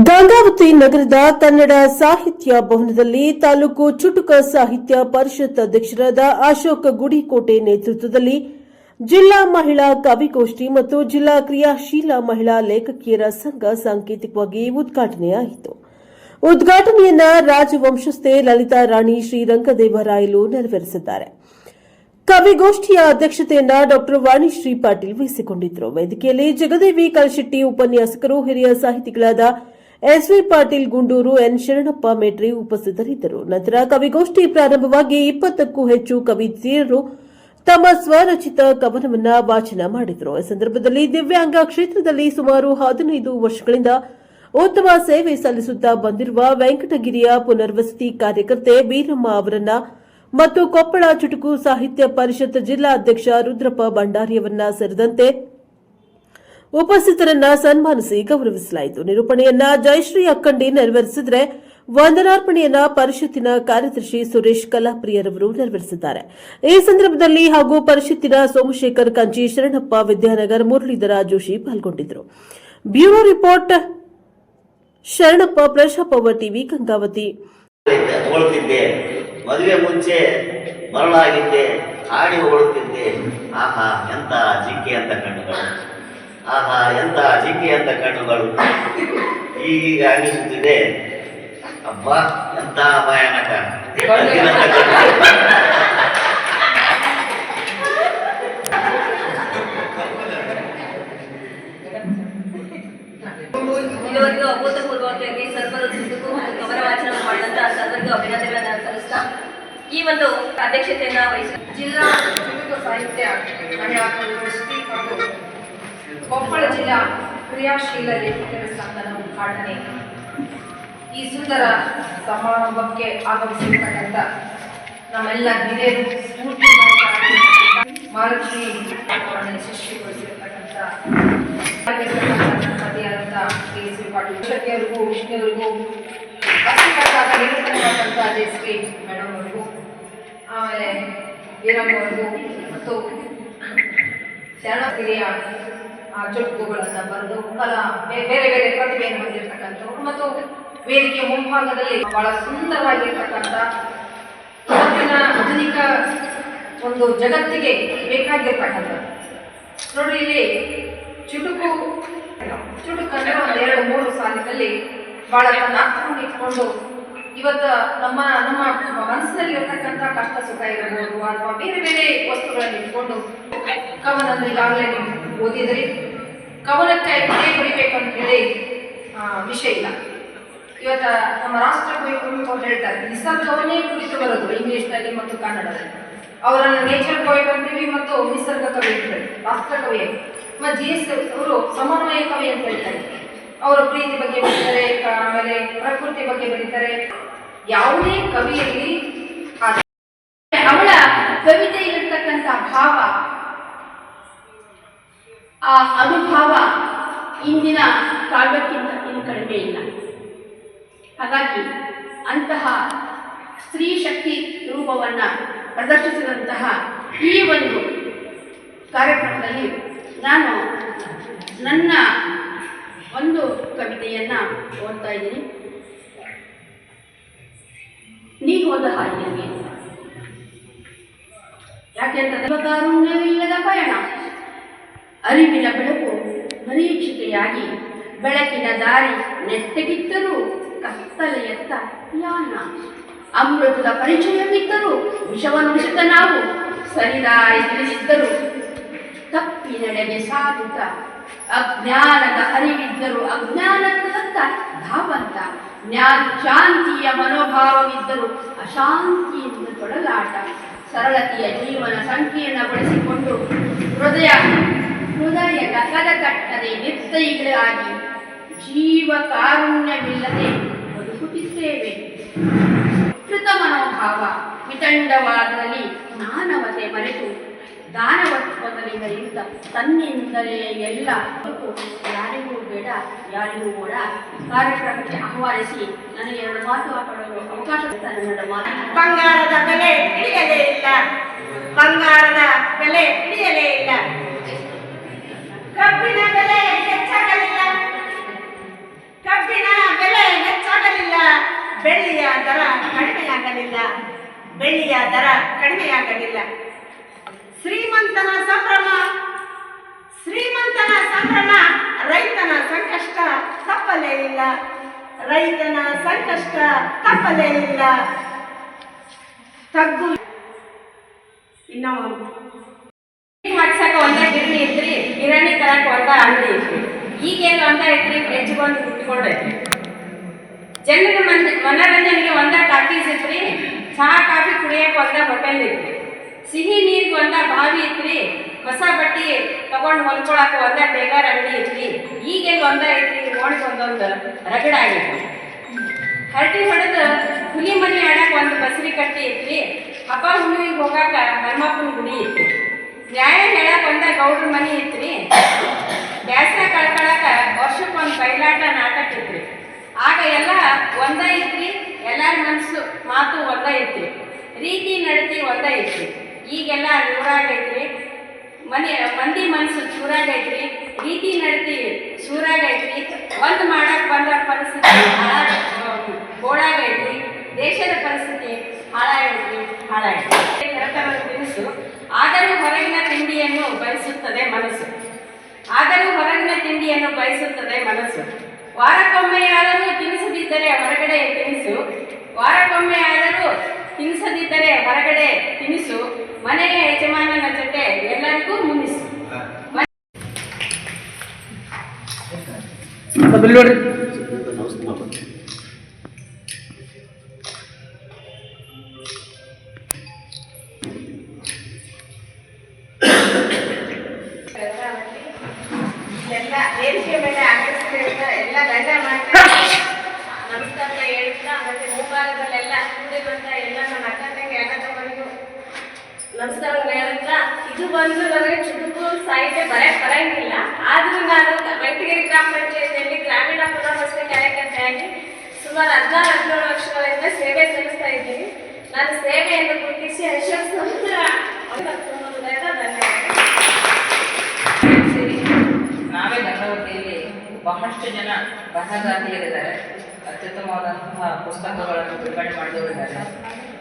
ಗಂಗಾವತಿ ನಗರದ ಕನ್ನಡ ಸಾಹಿತ್ಯ ಭವನದಲ್ಲಿ ತಾಲೂಕು ಚುಟುಕ ಸಾಹಿತ್ಯ ಪರಿಷತ್ ಅಧ್ಯಕ್ಷರಾದ ಅಶೋಕ್ ಗುಡಿಕೋಟೆ ನೇತೃತ್ವದಲ್ಲಿ ಜಿಲ್ಲಾ ಮಹಿಳಾ ಕವಿಗೋಷ್ಠಿ ಮತ್ತು ಜಿಲ್ಲಾ ಕ್ರಿಯಾಶೀಲ ಮಹಿಳಾ ಲೇಖಕಿಯರ ಸಂಘ ಸಾಂಕೇತಿಕವಾಗಿ ಉದ್ಘಾಟನೆಯಾಯಿತು. ಉದ್ಘಾಟನೆಯನ್ನ ರಾಜವಂಶಸ್ಥೆ ಲಲಿತಾ ರಾಣಿ ಶ್ರೀರಂಗದೇವರಾಯಲು ನೆರವೇರಿಸಿದ್ದಾರೆ. ಕವಿಗೋಷ್ಠಿಯ ಅಧ್ಯಕ್ಷತೆಯನ್ನ ಡಾ ವಾಣಿಶ್ರೀ ಪಾಟೀಲ್ ವಹಿಸಿಕೊಂಡಿದ್ದರು. ವೇದಿಕೆಯಲ್ಲಿ ಜಗದೇವಿ ಕಲಶೆಟ್ಟಿ ಉಪನ್ಯಾಸಕರು, ಹಿರಿಯ ಸಾಹಿತಿಗಳಾದ ಎಸ್ವಿ ಪಾಟೀಲ್ ಗುಂಡೂರು, ಎನ್ ಶರಣಪ್ಪ ಮೇಟ್ರಿ ಉಪಸ್ಥಿತರಿದ್ದರು. ನಂತರ ಕವಿಗೋಷ್ಠಿ ಪ್ರಾರಂಭವಾಗಿ 20ಕ್ಕೂ ಹೆಚ್ಚು ಕವಿಯತ್ರಿಯರು ತಮ್ಮ ಸ್ವರಚಿತ ಕವನವನ್ನ ವಾಚನ ಮಾಡಿದರು. ಈ ಸಂದರ್ಭದಲ್ಲಿ ದಿವ್ಯಾಂಗ ಕ್ಷೇತ್ರದಲ್ಲಿ ಸುಮಾರು 15 ವರ್ಷಗಳಿಂದ ಉತ್ತಮ ಸೇವೆ ಸಲ್ಲಿಸುತ್ತಾ ಬಂದಿರುವ ವೆಂಕಟಗಿರಿಯ ಪುನರ್ವಸತಿ ಕಾರ್ಯಕರ್ತೆ ವೀರಮ್ಮ ಅವರನ್ನ ಮತ್ತು ಕೊಪ್ಪಳ ಚುಟುಕು ಸಾಹಿತ್ಯ ಪರಿಷತ್ ಜಿಲ್ಲಾಧ್ಯಕ್ಷ ರುದ್ರಪ್ಪ ಭಂಡಾರಿಯವರನ್ನ ಸೇರಿದಂತೆ ಉಪಸ್ಥಿತರನ್ನ ಸನ್ಮಾನಿಸಿ ಗೌರವಿಸಲಾಯಿತು. ನಿರೂಪಣೆಯನ್ನ ಜಯಶ್ರೀ ಅಕ್ಕಂಡಿ ನೆರವೇರಿಸಿದರೆ ವಂದನಾರ್ಪಣೆಯನ್ನ ಪರಿಷತ್ತಿನ ಕಾರ್ಯದರ್ಶಿ ಸುರೇಶ್ ಕಲಾಪ್ರಿಯರವರು ನೆರವೇರಿಸಿದ್ದಾರೆ. ಈ ಸಂದರ್ಭದಲ್ಲಿ ಹಾಗೂ ಪರಿಷತ್ತಿನ ಸೋಮಶೇಖರ್ ಕಂಚಿ, ಶರಣಪ್ಪ ವಿದ್ಯಾನಗರ್, ಮುರಳೀಧರ ಜೋಶಿ ಪಾಲ್ಗೊಂಡಿದ್ದರು. ಬ್ಯೂರೋ ರಿಪೋರ್ಟ್ ಶರಣಪ್ಪ, ಪ್ರಶಾಪವ ಟಿವಿ, ಗಂಗಾವತಿ. ಮದುವೆ ಮುಂಚೆ ಮರಳಾಗಿದ್ದೆ, ಹಾಡಿ ಹೊಗಳುತ್ತಿದ್ದೆ. ಆಹಾ ಎಂತ ಜಿಂಕೆ ಅಂತ ಕಣ್ಣುಗಳು, ಆಹಾ ಎಂತ ಜಿಂಕೆ ಅಂತ ಕಣ್ಣುಗಳು. ಈಗ ಅನಿಸುತ್ತಿದೆ, ಅಬ್ಬ ಎಂತ ಭಯಾನಕ ಇದುವರೆಗೂ ಅಭೂತಪೂರ್ವವಾಗಿ ಸರ್ವರು ಕವನ ವಾಚನ ಮಾಡಿದಂತ ಸರ್ವರಿಗೂ ಅಭಿನಂದನೆಗಳನ್ನು ಸಲ್ಲಿಸ್ತಾ ಈ ಒಂದು ಅಧ್ಯಕ್ಷತೆಯನ್ನ ವಹಿಸಿ ಜಿಲ್ಲಾ ಚುಟುಕು ಸಾಹಿತ್ಯ ಮಹಿಳಾ ಕವಿಗೋಷ್ಠಿ ಹಾಗೂ ಕೊಪ್ಪಳ ಜಿಲ್ಲಾ ಕ್ರಿಯಾಶೀಲ ಲೇಖಕರ ಸಂಘದ ಉದ್ಘಾಟನೆ ಈ ಸುಂದರ ಸಮಾರಂಭಕ್ಕೆ ಆಗಮಿಸಿರ್ತಕ್ಕಂಥ ನಮ್ಮೆಲ್ಲ ಹಿರಿಯರು ಸ್ಫೂರ್ತಿ ಮಹಾಲಕ್ಷ್ಮಿ ಯಶಸ್ವಿಗೊಳಿಸಿರ್ತಕ್ಕಂಥ ಪತಿಯಾದಂಥ ಕೆ.ಸಿ. ಪಾಟೀಲ್ ಶಕ್ತಿಯವರಿಗೂ, ವಿಷ್ಣುವರಿಗೂ, ನಿರೂಪಣೆಯಾದಂಥ ಜಯಶ್ರೀ ಮೇಡಮ್ ಅವರಿಗೂ, ಆಮೇಲೆ ವೀರಮ್ಮವರಿಗೂ ಮತ್ತು ಶರಣಗಿರಿಯ ಚುಟುಕುಗಳನ್ನು ಬರೆದು ಬೇರೆ ಬೇರೆ ಪ್ರತಿಭೆಯನ್ನು ಹೊಂದಿರತಕ್ಕಂಥವ್ರು ಮತ್ತು ವೇದಿಕೆ ಮುಂಭಾಗದಲ್ಲಿ ಬಹಳ ಸುಂದರವಾಗಿರ್ತಕ್ಕಂಥ ಇವತ್ತಿನ ಆಧುನಿಕ ಒಂದು ಜಗತ್ತಿಗೆ ಬೇಕಾಗಿರ್ತಕ್ಕಂಥದ್ದು ನೋಡ್ರಿ. ಇಲ್ಲಿ ಚುಟುಕಂದ್ರೆ ಒಂದು 2-3 ಸಾಲಿನಲ್ಲಿ ಬಹಳ ತನ್ನ ಅರ್ಥವನ್ನು ಇಟ್ಕೊಂಡು ಇವತ್ತು ನಮ್ಮ ಮನಸ್ಸಿನಲ್ಲಿ ಇರತಕ್ಕಂಥ ಕಷ್ಟ ಸುಖ ಇರಬಹುದು ಅಥವಾ ಬೇರೆ ಬೇರೆ ವಸ್ತುಗಳನ್ನು ಇಟ್ಕೊಂಡು ಕವನ ಈಗಾಗಲೇ ನೀವು ಓದಿದ್ರಿ. ಕವನಕ್ಕೆ ಇದೇ ಬರೀಬೇಕು ಅಂತ ಹೇಳಿ ವಿಷಯ ಇಲ್ಲ. ಇವತ್ತು ನಮ್ಮ ರಾಷ್ಟ್ರ ಕವಿ ಕುವೆಂಪು ಅವರು ಹೇಳ್ತಾರೆ, ನಿಸರ್ಗವನ್ನೇ ಕುರಿತು ಬರೋದು ಇಂಗ್ಲಿಷ್ನಲ್ಲಿ ಮತ್ತು ಕನ್ನಡದಲ್ಲಿ. ಅವರನ್ನು ನೇಚರ್ ಪೋಯಿಟ್ ಅಂತೀವಿ ಮತ್ತು ನಿಸರ್ಗ ಕವಿ ಅಂತ ಹೇಳಿ ರಾಷ್ಟ್ರ ಕವಿ. ಮತ್ತು ಜಿ.ಎಸ್. ಅವರು ಸಮನ್ವಯ ಕವಿ ಅಂತ ಹೇಳ್ತಾರೆ. ಅವರು ಪ್ರೀತಿ ಬಗ್ಗೆ ಬರೀತಾರೆ, ಆಮೇಲೆ ಪ್ರಕೃತಿ ಬಗ್ಗೆ ಬರೀತಾರೆ. ಯಾವುದೇ ಕವಿಯಲ್ಲಿ ಅವಳ ಕವಿತೆಯಲ್ಲಿರ್ತಕ್ಕಂಥ ಭಾವ, ಆ ಅನುಭವ ಇಂದಿನ ಕಾವ್ಯಕ್ಕಿಂತ ಇನ್ನು ಕಡಿಮೆ ಇಲ್ಲ. ಹಾಗಾಗಿ ಅಂತಹ ಸ್ತ್ರೀ ಶಕ್ತಿ ರೂಪವನ್ನು ಪ್ರದರ್ಶಿಸಿದಂತಹ ಈ ಒಂದು ಕಾರ್ಯಕ್ರಮದಲ್ಲಿ ನಾನು ನನ್ನ ಒಂದು ಕವಿತೆಯನ್ನು ಓದ್ತಾ ಇದ್ದೀನಿ. ನೀ ಹೋದ ಹಾದಿಯಲ್ಲಿ. ಯಾಕೆಂತಂದ್ರೆ ಕಾರುಣ್ಯವಿಲ್ಲದ ಪಯಣ, ಅರಿವಿನ ಬೆಳಕು ಪರೀಕ್ಷಿಕೆಯಾಗಿ ಬೆಳಕಿನ ದಾರಿ ನೆಟ್ಟಗಿದ್ದರೂ ಕತ್ತಲೆಯತ್ತ ಯಾನ, ಅಮೃತದ ಪರಿಚಯವಿದ್ದರೂ ವಿಷವನ್ನುಣಿಸಿದ ನಾವು ಸರಿದಾರಿ ತಿಳಿಸಿದ್ದರು ತಪ್ಪಿ ನಡೆಗೆ ಸಾಗುತ್ತ, ಅಜ್ಞಾನದ ಅರಿವಿದ್ದರೂ ಅಜ್ಞಾನದ ಧಾವಂತ, ಶಾಂತಿಯ ಮನೋಭಾವವಿದ್ದರೂ ಅಶಾಂತಿಯಿಂದ ತೊಡಲಾಟ, ಸರಳತೆಯ ಜೀವನ ಸಂಕೀರ್ಣಗೊಳಿಸಿಕೊಂಡು ಹೃದಯ ಕಸದ ಕಟ್ಟದೆ ನಿರ್ದಯಿಗಳಾಗಿ ಜೀವ ಕಾರುಣ್ಯವಿಲ್ಲದೆ ಬದುಕುತ್ತಿದ್ದೇವೆ. ಕೃತ ಮನೋಭಾವ ವಿತಂಡವಾದದಲ್ಲಿ ಮಾನವತೆ ಮರೆತು ದಾನವತ್ವದಲ್ಲಿ ನಡೆಯುತ್ತ ತನ್ನಿಂದಲೇ ಎಲ್ಲ ಯಾರಿಗೂ ಬೇಡ ಯಾರಿಗೂ ಕೂಡ ಕಾರ್ಯಕ್ರಮಕ್ಕೆ ಆಹ್ವಾನಿಸಿ ನನಗೆ 2 ಮಾತು ಆಡಲು ಅವಕಾಶ ನನ್ನ ಮಾತು. ಬಂಗಾರದ ಬೆಲೆ ತಿಳಿಯಲೇ ಇಲ್ಲ, ಬಂಗಾರದ ಬೆಲೆ ತಿಳಿಯಲೇ ಇಲ್ಲ, ಕಬ್ಬಿನ ಬೆಲೆ ಹೆಚ್ಚಾಗಲಿಲ್ಲ, ಕಬ್ಬಿನ ಬೆಳ್ಳಿಯ ದರ ಕಡಿಮೆಯಾಗಲಿಲ್ಲ. ಬೆಳ್ಳಿಯ ದರ ಕಡಿಮೆಯಾಗಲಿಲ್ಲ. ಶ್ರೀಮಂತನ ಸಂಭ್ರಮ, ಶ್ರೀಮಂತನ ಸಂಭ್ರಮ, ರೈತನ ಸಂಕಷ್ಟ ತಪ್ಪಲೇ ಇಲ್ಲ. ರೈತನ ಸಂಕಷ್ಟ ತಪ್ಪಲೇ ಇಲ್ಲ. ತಗ್ಗು ಇನ್ನ ಮಾಡ್ಸಕ ಒಂದ ಗಿರಣಿ ಇತ್ರಿ, ಗಿರಣಿ ತರಕ ಒಂದ ಅಂಗಡಿ ಇತ್ರಿ. ಈಗೇನು ಒಂದ ಇತ್ರಿ, ಫ್ರಿಜ್ಗೊಂದು ಕುಟ್ಕೊಂಡೈತ್ರಿ. ಜನರ ಮನರಂಜನೆಗೆ ಒಂದ ಟಾಕೀಸ್ ಇತ್ರಿ, ಚಹಾ ಕಾಫಿ ಕುಡಿಯಕ್ಕೆ ಒಂದ ಹೋಟೆಲ್ ಇತ್ರಿ. ಸಿಹಿ ನೀರಿಗೆ ಒಂದ ಬಾವಿ ಇತ್ರಿ, ಹೊಸ ಬಟ್ಟಿ ತಗೊಂಡು ಹೊಲ್ಕೊಳಕ ಒಂದ ಟೇಲರ್ ಅಂಗಡಿ ಇತ್ರಿ. ಈಗೇನು ಒಂದ ಐತ್ರಿ, ಓಣಿಗೆ ಒಂದೊಂದು ರಗಡಾಗೈತಿ. ಹರಟಿ ಹೊಡೆದು ಹುಲಿ ಮನಿ ಆಡಾಕ ಒಂದು ಬಸರಿ ಕಟ್ಟಿ ಇತ್ರಿ. ಹಬ್ಬ ಹುಣ್ಣಿಗೆ ಹೋಗಾಕ ಹನುಮಪ್ಪನ ಗುಡಿ ಇತ್ರಿ. ನ್ಯಾಯ ಹೇಳಕ್ ಒಂದ ಗೌಡ್ರ ಮನಿ ಇತ್ರಿ. ಬ್ಯಾಸರ ಕಳ್ಕೊಳಕ ವರ್ಷಕ್ಕೊಂದು ಬಯಲಾಟ ನಾಟಕ ಇತ್ರಿ. ಆಗ ಎಲ್ಲ ಒಂದ ಇತ್ರಿ, ಎಲ್ಲಾರ ಮನಸ್ಸು ಮಾತು ಒಂದ ಇತ್ರಿ, ರೀತಿ ನಡತಿ ಒಂದ ಇತ್ರಿ. ಈಗೆಲ್ಲ ನೂರಾಗೈತ್ರಿ, ಮಂದಿ ಮನಸ್ಸು ಚೂರಾಗೈತ್ರಿ, ರೀತಿ ನಡತಿ ಸೂರಾಗೈತ್ರಿ. ಒಂದು ಮಾಡಕ್ ಬಂದ ಪರಿಸ್ಥಿತಿ ಗೋಳಾಗೈತ್ರಿ. ದೇಶದ ಪರಿಸ್ಥಿತಿ ಹಾಳಾಗೈತ್ರಿ. ತಿನಿಸು ಆದರೂ ಹೊರಗಿನ ತಿಂಡಿಯನ್ನು ಬಯಸುತ್ತದೆ ಮನಸ್ಸು. ಆದರೂ ಹೊರಗಿನ ತಿಂಡಿಯನ್ನು ಬಯಸುತ್ತದೆ ಮನಸ್ಸು. ವಾರಕ್ಕೊಮ್ಮೆಯಾದರೂ ತಿನಿಸದಿದ್ದರೆ ಹೊರಗಡೆ ತಿನಿಸು. ವಾರಕ್ಕೊಮ್ಮೆಯಾದರೂ ತಿನಿಸದಿದ್ದರೆ ಹೊರಗಡೆ ತಿನಿಸು. ಮನೆಯ ಯಜಮಾನನ ಜೊತೆ ಎಲ್ಲರಿಗೂ ಮುನ್ನಿಸು. ಎಲ್ಲ ವೇದಿಕೆ ಮೇಲೆ ಆಗಮಿಸಿದ ಎಲ್ಲ ಗಂಡ ಮಾಡ್ತಾರೆ. ನಮಸ್ಕಾರ ಹೇಳ್ತಾ ಮತ್ತೆ ಮುಂಭಾಗದಲ್ಲೆಲ್ಲ ಕೂಡಿ ಬಂದ ಎಲ್ಲ ನನ್ನ ಅಕ್ಕ ತಂಗಿ ಅಣ್ಣ ತಮ್ಮನಿಗೂ ನಮಸ್ಕಾರ ಹೇಳ್ತಾ, ಇದು ಬಂದು ನನಗೆ ಚುಟುಕು ಸಾಹಿತ್ಯ ಬರಂಗಿಲ್ಲ. ಆದ್ರೂ ನಾನು ವೆಂಕಟಗಿರಿ ಗ್ರಾಮ ಪಂಚಾಯತಿಯಲ್ಲಿ ಗ್ರಾಮೀಣ ಪುನರ್ವಸತಿ ಕಾರ್ಯಕರ್ತೆಯಾಗಿ ಸುಮಾರು 16-17 ವರ್ಷಗಳಿಂದ ಸೇವೆ ಸಲ್ಲಿಸ್ತಾ ಇದ್ದೀನಿ. ನನ್ನ ಸೇವೆಯನ್ನು ಗುರುತಿಸಿ ಅಶೋಕ್ ನಾವೇ ಗಂಗಾವತಿಯಲ್ಲಿ ಬಹಳಷ್ಟು ಜನ ಬರಹಗಾರರಿದ್ದಾರೆ. ಅತ್ಯುತ್ತಮವಾದಂತಹ ಪುಸ್ತಕಗಳನ್ನು ಬಿಡುಗಡೆ ಮಾಡಿದವರಿದ್ದಾರೆ.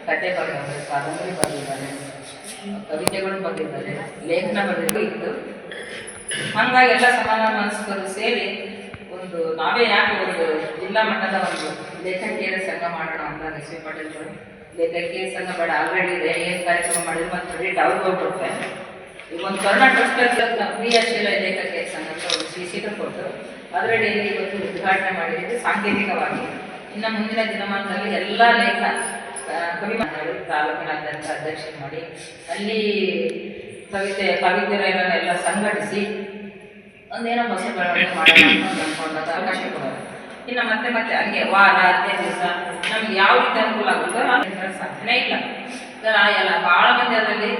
ಕಥೆ ಬರೆದವರು, ಕಾದಂಬರಿ ಬರೆದಿದ್ದಾರೆ, ಕವಿತೆಗಳು ಬರೆದಿದ್ದಾರೆ, ಲೇಖನ ಬರೆದಿದ್ದು. ಹಾಗಾಗಿ ಎಲ್ಲ ಸಮಾನ ಮನಸ್ಕರು ಸೇರಿ ಒಂದು ನಾವೇ ಯಾಕೆ ಒಂದು ಜಿಲ್ಲಾ ಮಟ್ಟದ ಒಂದು ಲೇಖಕಿಯರ ಸಂಘ ಮಾಡೋಣ ಅಂತ ಎಸ್.ವಿ. ಪಾಟೀಲ್ ಲೇಖಕಿಯರ ಸಂಘ ಬೇಡ, ಆಲ್ರೆಡಿ ಇದೆ. ಏನು ಕಾರ್ಯಕ್ರಮ ಮಾಡಿದ್ರು ಮತ್ತು ಕ್ರೆಡಿಟ್ ಅವ್ರಿಗೆ ಹೋಗ್ಬಿಡುತ್ತೆ. ಈಗ ಒಂದು ಕರ್ನಾಟಕ ಕ್ರಿಯಾಶೀಲ ಲೇಖಕಿಯರ ಸಂಘ ಅಂತ ಒಂದು ಶೀರ್ಷಿಕೆ ಕೊಟ್ಟು ಅದರಡಿಯಲ್ಲಿ ಇವತ್ತು ಉದ್ಘಾಟನೆ ಮಾಡಿದ್ದೀವಿ ಸಾಂಕೇತಿಕವಾಗಿ. ಇನ್ನು ಮುಂದಿನ ದಿನಮಾನದಲ್ಲಿ ಎಲ್ಲ ಲೇಖ ಕವಿ ಮಾತಾಡಿ ತಾಲೂಕಿನಾದ್ಯಂತ ಅಧ್ಯಕ್ಷ ಮಾಡಿ ಅಲ್ಲಿ ಕವಿತೆಯರನ್ನೆಲ್ಲ ಸಂಘಟಿಸಿ ಒಂದೇನೋ ಹೊಸ ಬೆಳವಣಿಗೆ ಮಾಡೋಣ ಅಂತ ಅಂದ್ಕೊಂಡಾಗ ಅವಕಾಶ ಕೊಡೋದು. ಇನ್ನು ಮತ್ತೆ ಮತ್ತೆ ಹಂಗೆ ವಾರ 15 ದಿವಸ ನಮ್ಗೆ ಯಾವ ರೀತಿ ಅನುಕೂಲ ಆಗುತ್ತೋ ಅದರ ಸಾಧನೆ ಇಲ್ಲ. ಎಲ್ಲ ಭಾಳ ಮಂದಿ ಅದರಲ್ಲಿ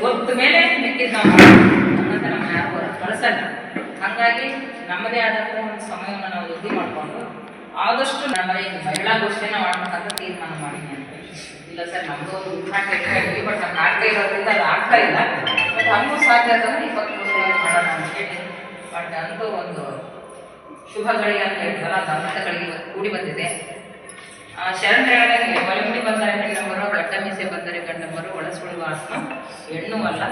ಗೊತ್ತ ಮೇಲೆ ಮಿಕ್ಕಿದ್ದು ನಾವು ಅನ್ನೋದು ನಮ್ಮ ಯಾರು ಬಳಸಲ್ಲ. ಹಾಗಾಗಿ ನಮ್ಮದೇ ಆದಂಥ ಒಂದು ಸಮಯವನ್ನು ನಾವು ವೃದ್ಧಿ ಮಾಡಿಕೊಂಡು ಆದಷ್ಟು ನಮ್ಮ ಮಹಿಳಾ ಗೋಷ್ಠಿನ ಮಾಡ್ಬೇಕಂತ ತೀರ್ಮಾನ ಮಾಡಿದ್ದೀನಿ ಅಂತ. ಇಲ್ಲ ಸರ್ ನಮ್ಮದು ಒಂದು ಉದ್ಘಾಟನೆ ಬಟ್ ನಮ್ಗೆ ಆಗ್ತಾ ಇರೋದ್ರಿಂದ ಅದು ಆಗ್ತಾ ಇಲ್ಲ. ಬಟ್ ಹಂಗೂ ಸಾಧ್ಯ ಅಂತಂದ್ರೆ 20 ವರ್ಷ ಮಾಡೋಣ ಅಂತೇಳಿ ಬಟ್ ಅಂತೂ ಒಂದು ಶುಭ ಗಳಿಗೆ ಅಂತ ಹೇಳ್ತಾರಲ್ಲ ದಂಪತಿಗಳಿಗೆ ಕೂಡಿ ಬಂದಿದೆ. ಶರಣರೇ ಒಳಮುಡಿ ಬಂದರೆ ಹೆಣ್ಣಂಬರು, ಗಡ್ಡ ಮೀಸೆ ಬಂದರೆ ಗಂಡಂಬರು, ಒಳಸುಳುವ ಆತ್ಮ ಹೆಣ್ಣು ಅಲ್ಲ.